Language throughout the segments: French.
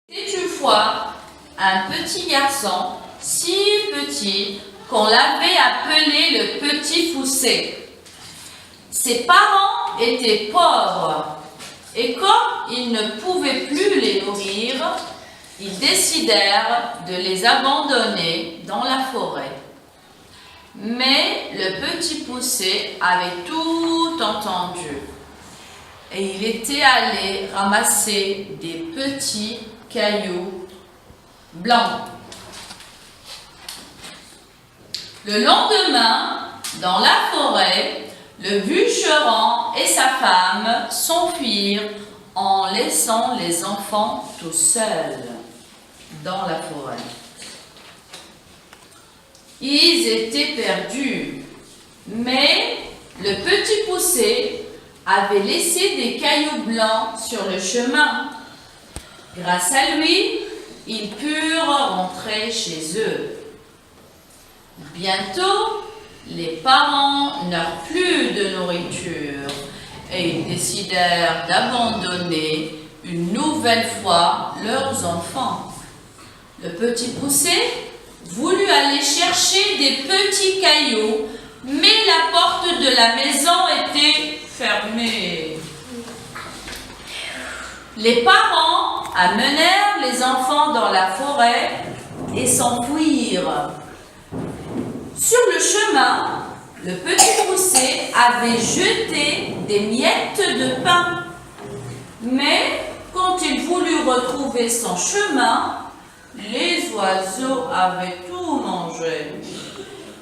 C'était une fois un petit garçon, si petit qu'on l'avait appelé le Petit Poucet. Ses parents étaient pauvres et comme ils ne pouvaient plus les nourrir, ils décidèrent de les abandonner dans la forêt. Mais le Petit Poucet avait tout entendu et il était allé ramasser des petits cailloux blancs. Le lendemain, dans la forêt, le bûcheron et sa femme s'enfuirent en laissant les enfants tout seuls dans la forêt. Ils étaient perdus, mais le Petit Poucet avait laissé des cailloux blancs sur le chemin. Grâce à lui, ils purent rentrer chez eux. Bientôt, les parents n'eurent plus de nourriture et ils décidèrent d'abandonner une nouvelle fois leurs enfants. Le Petit Poucet voulut aller chercher des petits cailloux, mais la porte de la maison était fermée. Les parents amenèrent les enfants dans la forêt et s'enfuirent. Sur le chemin, le Petit Poucet avait jeté des miettes de pain. Mais quand il voulut retrouver son chemin, les oiseaux avaient tout mangé.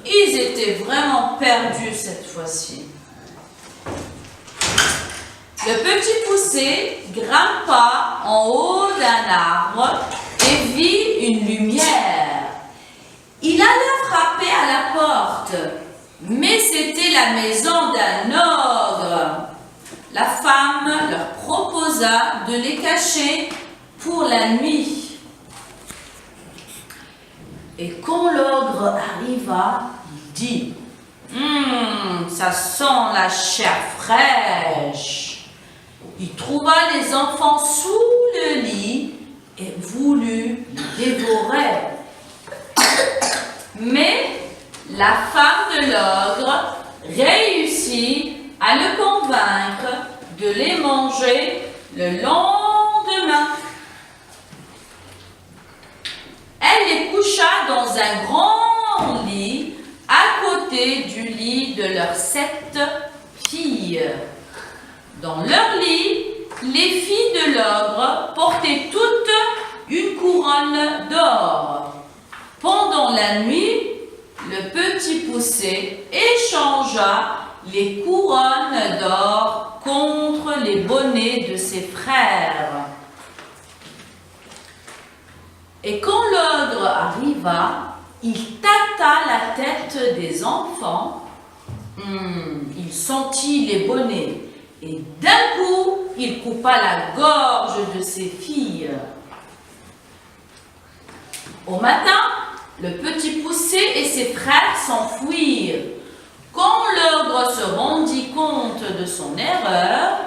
Ils étaient vraiment perdus cette fois-ci. Le Petit Poucet grimpa en haut d'un arbre et vit une lumière. Il alla frapper à la porte, mais c'était la maison d'un ogre. La femme leur proposa de les cacher pour la nuit. Et quand l'ogre arriva, il dit « ça sent la chair fraîche ». Il trouva les enfants sous le lit et voulut les dévorer. Mais la femme de l'ogre réussit à le convaincre de les manger le lendemain. Elle les coucha dans un grand lit à côté du lit de leurs 7 filles. Dans leur lit, les filles de l'ogre portaient toutes une couronne d'or. Pendant la nuit, le Petit Poucet échangea les couronnes d'or contre les bonnets de ses frères. Et quand l'ogre arriva, il tâta la tête des enfants. Il sentit les bonnets et d'un coup, il coupa la gorge de ses filles. Au matin, le Petit Poucet et ses frères s'enfuirent. Quand l'ogre se rendit compte de son erreur,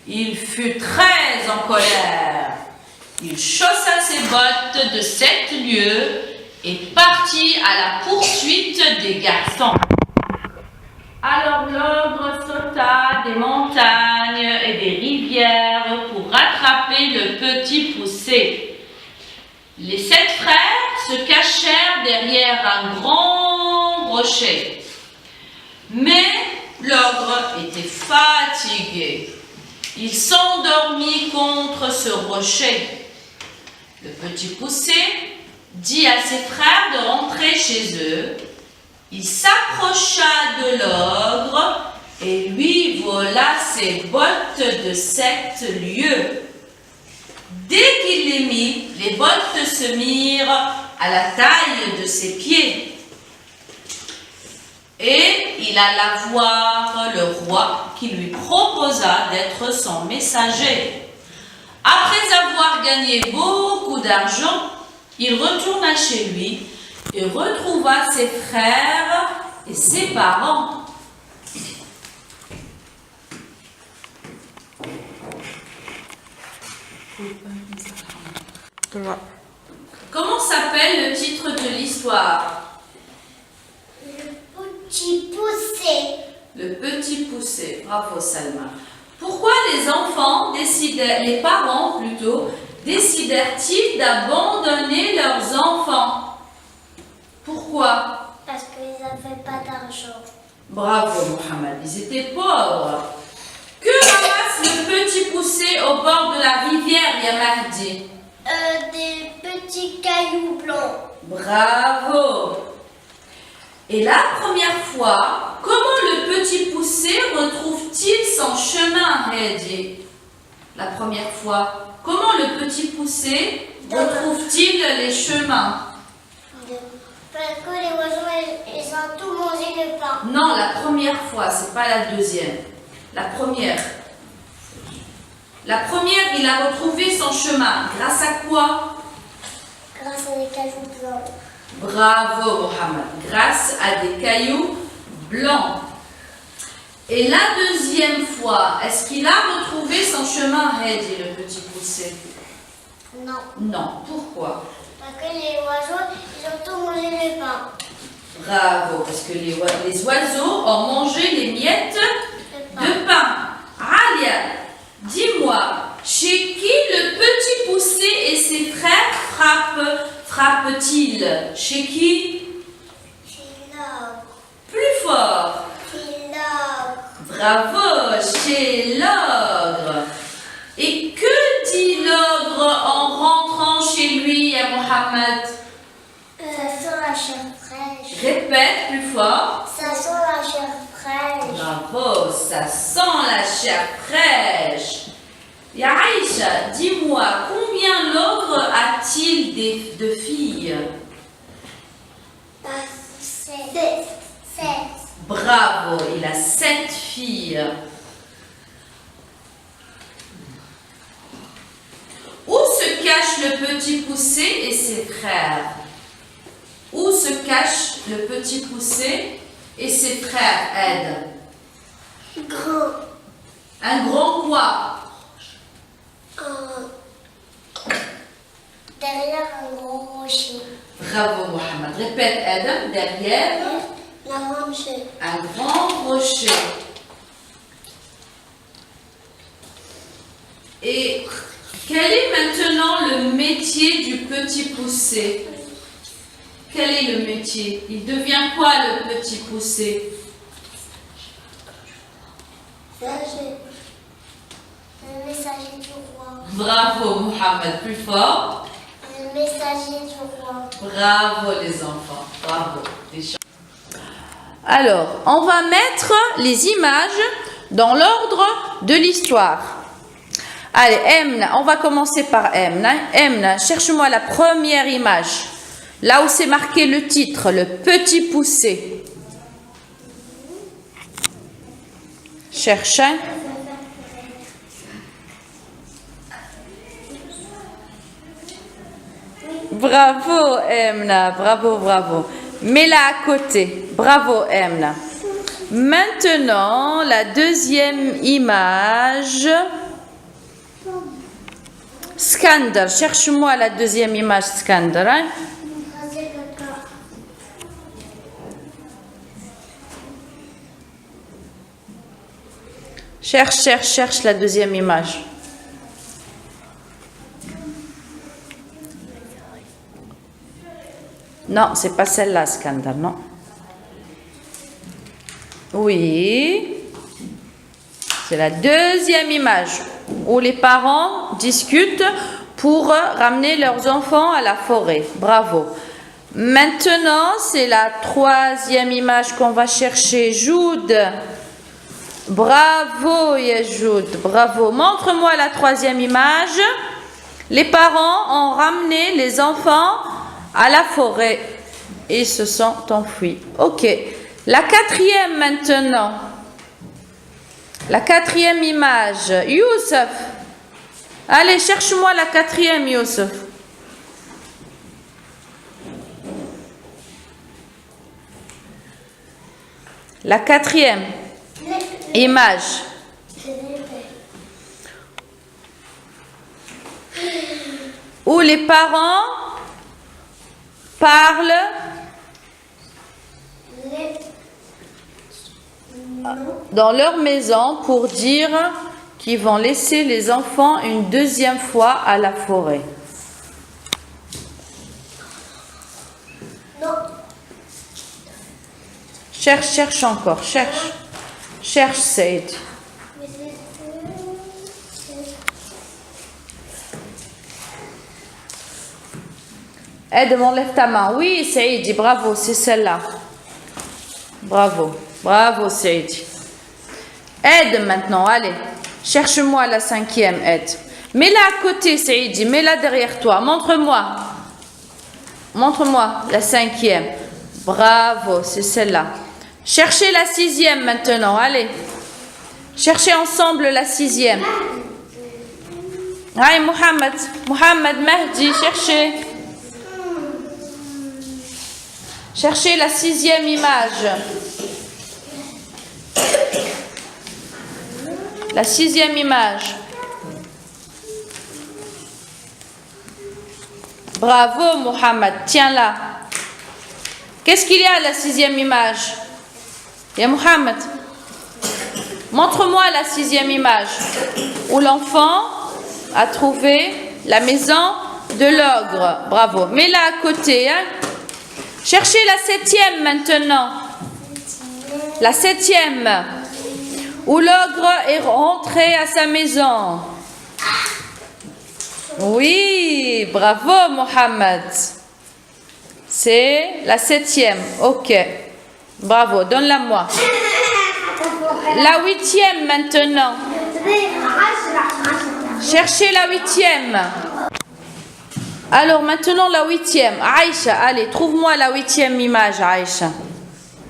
il fut très en colère. Il chaussa ses bottes de 7 lieues et partit à la poursuite des garçons. Alors l'ogre sauta des montagnes et des rivières pour rattraper le Petit Poucet. Les 7 frères se cachèrent derrière un grand rocher. Mais l'ogre était fatigué. Il s'endormit contre ce rocher. Le Petit Poucet dit à ses frères de rentrer chez eux. Il s'approcha de l'ogre et lui vola ses bottes de 7 lieues. Dès qu'il les mit, les bottes se mirent à la taille de ses pieds. Et il alla voir le roi qui lui proposa d'être son messager. Après avoir gagné beaucoup d'argent, il retourna chez lui et retrouva ses frères et ses parents. Ouais. Comment s'appelle le titre de l'histoire? Le petit poussé. Le petit poussé. Bravo Salma. Pourquoi les parents plutôt, décidèrent-ils d'abandonner leurs enfants? Pourquoi? Parce qu'ils n'avaient pas d'argent. Bravo Mohamed, ils étaient pauvres. Que ramasse le petit poussé au bord de la rivière, ya Mahdi? Des petits cailloux blancs. Bravo. Et la première fois, comment le petit poussé retrouve-t-il son chemin, Hedi? La première fois, comment le petit poussé retrouve-t-il les chemins? Parce que les oiseaux, ils ont tout mangé le pain. Non, la première fois, c'est pas la deuxième. La première. La première, il a retrouvé son chemin. Grâce à quoi? Grâce à des cailloux blancs. Bravo Mohamed. Grâce à des cailloux blancs. Et la deuxième fois, est-ce qu'il a retrouvé son chemin, Hedi, le petit poussé? Non. Non. Pourquoi? Parce que les oiseaux, ils ont tout mangé le pain. Bravo, parce que les oiseaux ont mangé les miettes de pain. Alia, dis-moi, chez qui le petit poussé et ses frères frappent-ils? Chez qui? C'est l'ogre. Plus fort. C'est l'ogre. Bravo, chez l'ogre. Et que dit l'ogre en rentrant chez lui, à Mohamed? Ça sent la chair fraîche. Répète plus fort. Ça sent la chair fraîche. Bravo, ça sent la chair fraîche. Ya Aïcha, dis-moi, combien l'ogre a-t-il de filles? 7. Bravo, il a 7 filles. Où se cache le petit poussé et ses frères? Où se cache le petit poussé et ses frères, Ed? Grand. Un grand quoi? Derrière un gros rocher. Bravo Mohamed. Répète Ed, derrière La rocher. un grand rocher. Et quel est maintenant le métier du petit poussé? Quel est le métier? Il devient quoi le petit poussé? Le messager du roi. Bravo Mohamed, plus fort. Le messager du roi. Bravo les enfants, bravo. Alors, on va mettre les images dans l'ordre de l'histoire. Allez, Emna, on va commencer par Emna. Emna, cherche-moi la première image. Là où c'est marqué le titre, le petit poussé. Cherche. Bravo Emna, bravo, bravo. Mets-la à côté. Bravo Emna. Maintenant, la deuxième image. Skander, cherche-moi la deuxième image, Skander. Hein? Cherche la deuxième image. Non, c'est pas celle-là, Skander, non. Oui. C'est la deuxième image où les parents discutent pour ramener leurs enfants à la forêt. Bravo. Maintenant, c'est la troisième image qu'on va chercher. Jude. Bravo, Jude. Bravo. Montre-moi la troisième image. Les parents ont ramené les enfants à la forêt et se sont enfuis. Ok. La quatrième maintenant. La quatrième image. Youssef. Allez, cherche-moi la quatrième, Youssef. La quatrième image. où les parents parlent dans leur maison pour dire qu'ils vont laisser les enfants une deuxième fois à la forêt. Non. Cherche encore, cherche Saïd. Aide-moi, lève ta main. Oui, Saïd, bravo, c'est celle-là. Bravo, bravo Saïd. Aide maintenant, allez. Cherche-moi la 5e aide. Mets-la à côté, Saïd, mets-la derrière toi. Montre-moi. Montre-moi la 5e. Bravo, c'est celle-là. Cherchez la 6e maintenant, allez. Cherchez ensemble la 6e. Allez, Mohamed Mahdi, cherchez. Cherchez la 6e image. La 6e image. Bravo Mohamed, tiens-la. Qu'est-ce qu'il y a à la 6e image? Il y a Mohamed. Montre-moi la 6e image où l'enfant a trouvé la maison de l'ogre. Bravo. Mets-la à côté. Hein? Cherchez la 7e maintenant. La 7e où l'ogre est rentré à sa maison. Oui, bravo Mohamed. C'est la 7e. Ok. Bravo, donne-la moi. La 8e maintenant. Cherchez la 8e. Alors maintenant la 8e. Aïcha, allez, trouve-moi la 8e image, Aïcha.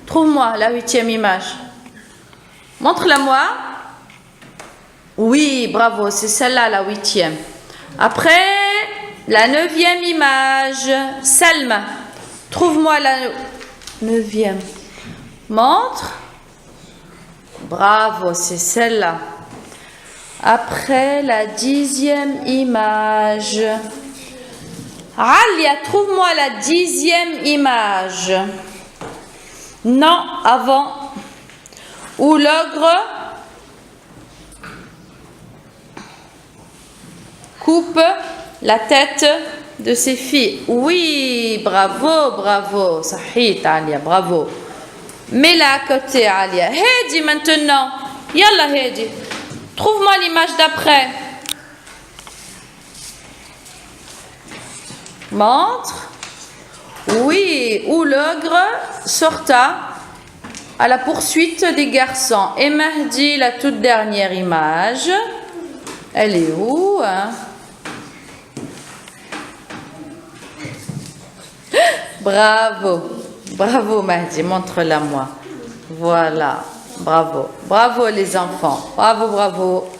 Trouve-moi la 8e image. Montre-la moi. Oui, bravo, c'est celle-là la 8e. Après, la 9e image. Salma. Trouve-moi la 9e. Montre. Bravo, c'est celle-là. Après, la 10e image. Alia, trouve-moi la 10e image. Non, avant. Où l'ogre coupe la tête de ses filles. Oui, bravo, bravo. Sahit, Alia, bravo. Mets-la à côté, Alia. Hedi maintenant. Yallah, Hedi. Trouve-moi l'image d'après. Montre. Oui, où l'ogre sorta à la poursuite des garçons. Et Mahdi, la toute dernière image. Elle est où, hein? Bravo. Bravo Mahdi, montre-la moi. Voilà. Bravo. Bravo les enfants. Bravo, bravo.